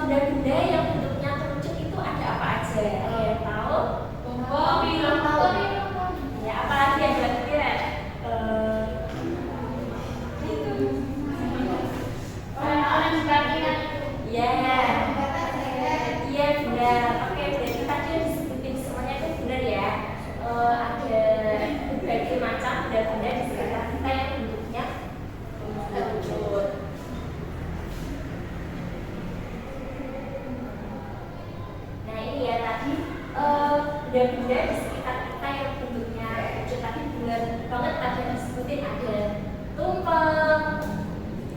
benda-benda yang bentuknya kerucut itu ada apa aja? Ada yang tahu? Topi ulang tahun. Ya, apalagi yang kira-kira? Orang sebagainya. Ya, iya benar. Oke, berarti tadi yang disebutin semuanya itu benar ya. Ada berbagai macam benda-benda di sekitar kita yang bentuknya kerucut. Nah ini ya tadi benda-benda di sekitar kita yang bentuknya kerucut tadi benar banget tadi yang disebutin ada tumpeng,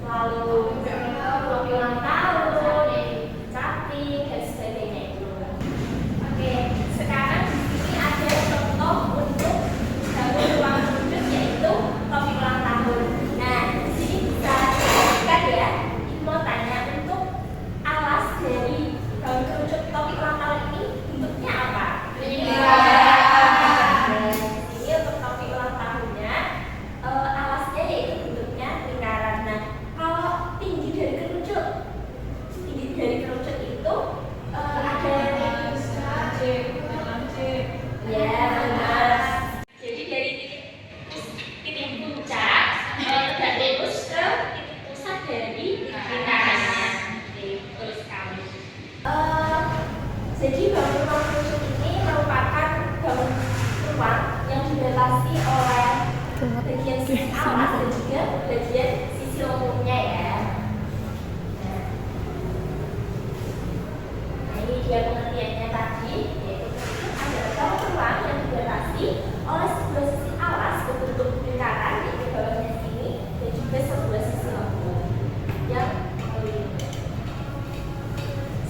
lalu topi ulang tahun, caping dan sebagainya itu. Oke, sekarang di sini ada contoh untuk daun ruang kerucut yaitu topi ulang tahun. Nah di sini bisa dilihat ya. Ibu mau tanya untuk alas dari daun kerucut topi ulang tahun ini bentuknya apa? Ini untuk topi ulang tahunnya alasnya yaitu bentuknya lingkaran. Nah kalau tinggi dari kerucut itu ada ya benar. Jadi dari titik puncak tegak lurus ke titik pusat dari lingkarannya. Betul sekali. Jadi bangun ruang kerucut ini merupakan bangun ruang yang dibatasi oleh bagian sisi alas dan juga bagian sisi lengkungnya ya. Nah ini dia pengertiannya tadi, yaitu adalah bangun ruang yang dibatasi oleh sebuah sisi alas berbentuk lingkaran yaitu bawahnya sini dan juga sebuah sisi lengkung yang melingkar.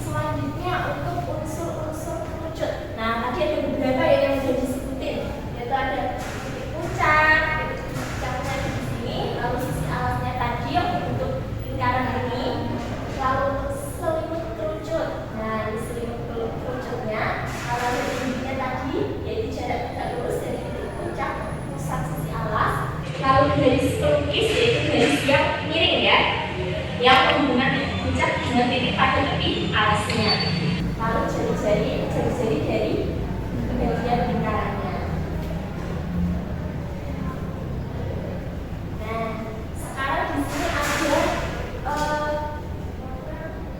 Selanjutnya untuk unsur-unsur kerucut. Nah tadi ada beberapa ya yang sudah disebutin, yaitu ada titik puncak, puncaknya di sini, lalu sisi alasnya tadi yang berbentuk lingkaran ini, lalu selimut kerucut. Nah ini selimut kerucutnya, lalu tingginya tadi yaitu jarak tegak lurus dari titik puncak pusat sisi alas, lalu garis pelukis yaitu garis yang miring ya, yang menghubungkan titik puncak dengan titik pada tepi alasnya. Lalu jari-jari dari bagian lingkarannya. Nah, sekarang di sini ada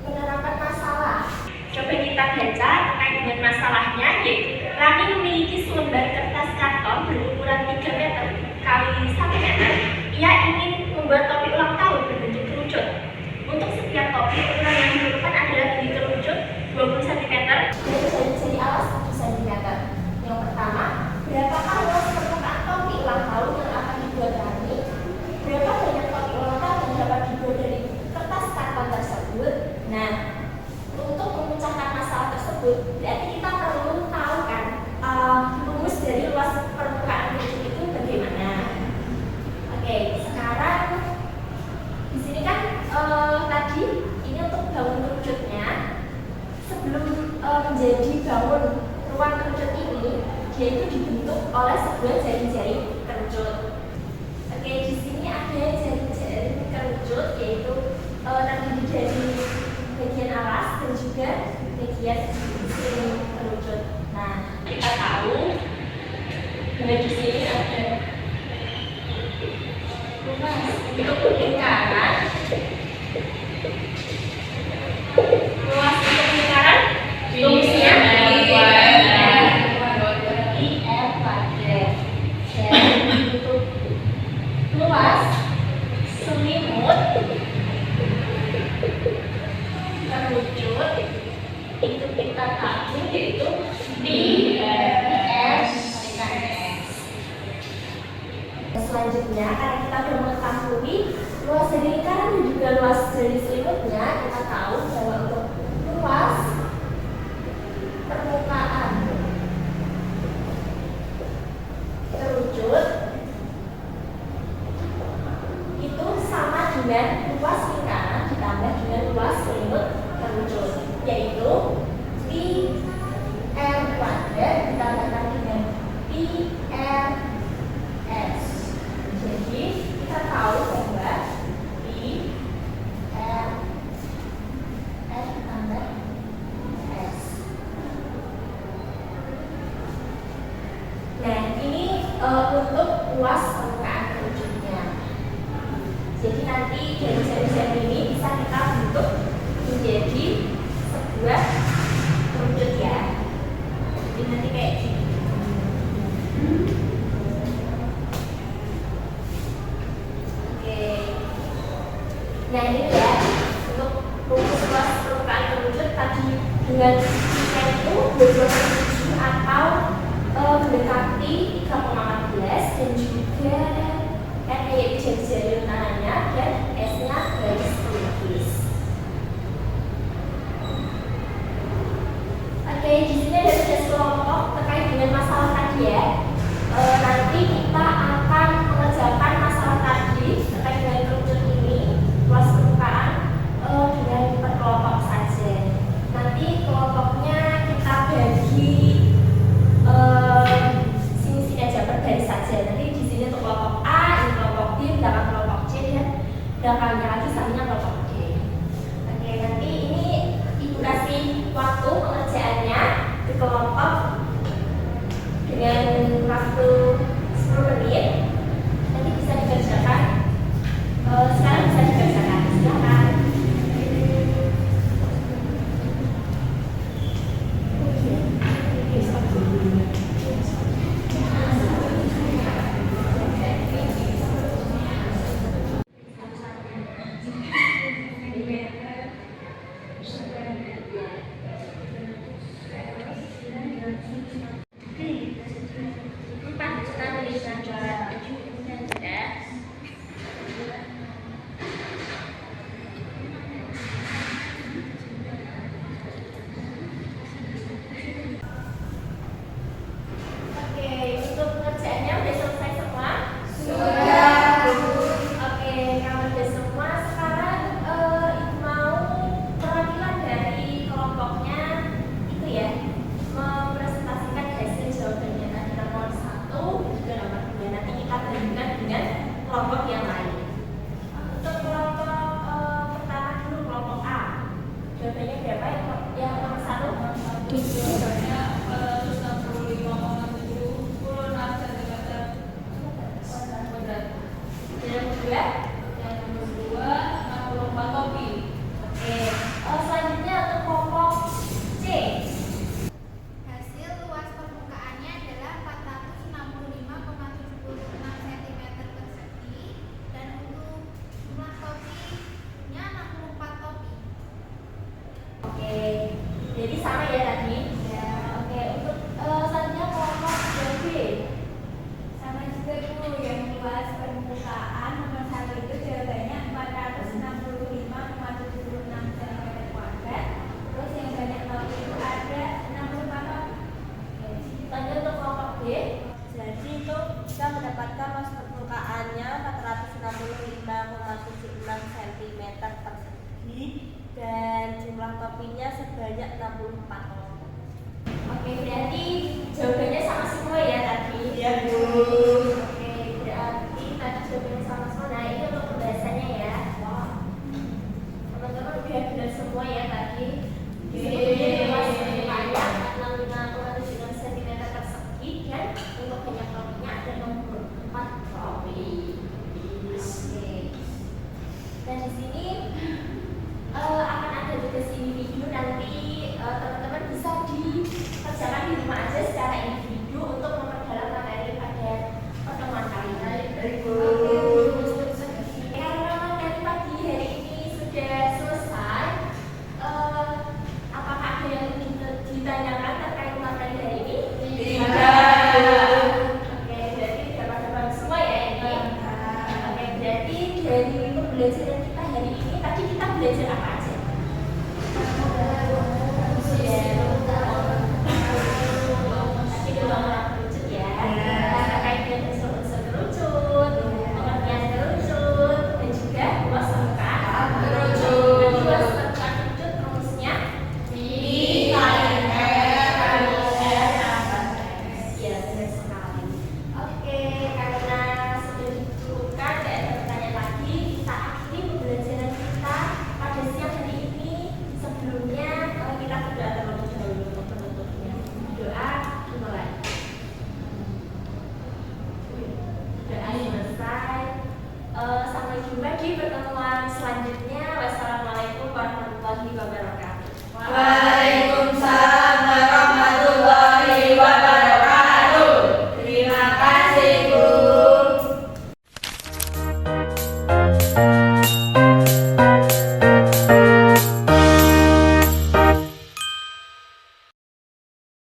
penerapan masalah. Coba kita baca terkait dengan masalahnya, yaitu Rani memiliki selembar kertas karton berukuran 3 meter kali 1 meter. Ia ingin membuat topi ulang tahun berbentuk kerucut. Untuk setiap topi, ukuran yang diperlukan adalah tinggi kerucut 20 cm dan jari-jari alas 1 cm. Yang pertama, berapakah luas permukaan topi ulang tahun yang akan dibuat Rani? Berapa banyak topi ulang tahun yang dapat dibuat dari kertas karton tersebut? Nah, untuk memecahkan masalah tersebut, berarti kita perlu tahu kan rumus dari luas permukaan kerucut itu bagaimana. Oke, sekarang di sini kan tadi ini untuk bangun kerucutnya sebelum menjadi bangun ruang kerucut ini dia itu dibentuk oleh sebuah jari-jari kerucut. Oke, di sini ada jari-jari kerucut yaitu terdiri dari bagian alas dan juga bagian sini kerucut. Nah, kita tahu bahwa di sini ada untuk lingkaran. Luas untuk lingkaran rumusnya IR kuadrat. Dan untuk luas selimut kerucut itu kita tahu yaitu IR. Selanjutnya karena kita sudah mengetahui luas dari lingkaran dan juga luas dari selimutnya, kita tahu bahwa untuk luas permukaan kerucut itu sama dengan luas lingkaran ditambah dengan luas selimut kerucut, yaitu pi r kuadrat ditambahkan dengan pi r s. Jadi kita tahu bahwa pi r luas permukaan kerucutnya. Jadi nanti dari jari-jari ini bisa kita bentuk menjadi sebuah kerucut ya. Jadi nanti kayak gini. Oke. Nah ini ya untuk rumus luas permukaan kerucut tadi dengan itu 27 atau mendekati 3,14 dan juga N yaitu jari-jari utamanya dan S-nya garis pelukis. Oke, di sini ada tugas kelompok terkait dengan masalah tadi ya. Nanti kita akan mengerjakan masalah tadi terkait dengan kerucut ini luas permukaan dengan per kelompok saja. Nanti kelompoknya kita bagi sini aja per garis saja. Nanti di sini untuk kelompok A, ini kelompok B, belakang kelompok C dan belakangnya lagi sampingnya kelompok D. Oke, nanti ini ibu kasih waktu pengerjaannya di kelompok dengan waktu 10 menit. Nanti bisa dikerjakan. Sekarang bisa dikerjakan. Silakan. Kelompok yang lain. Untuk kelompok pertama dulu, kelompok A. Jawabannya berapa? Yang nomor 1? Jawabannya 165,76 cm kuadrat. Yang kedua? Yang kedua 64 topi. Oke. Selanjutnya untuk kelompok C. Hasil luas permukaannya adalah 465,76 cm persegi dan untuk jumlah topinya 64 topi. Oke. Jadi sama ya tadi? Ya. Oke. Untuk selanjutnya kelompok B. Sama juga Bu, yang luas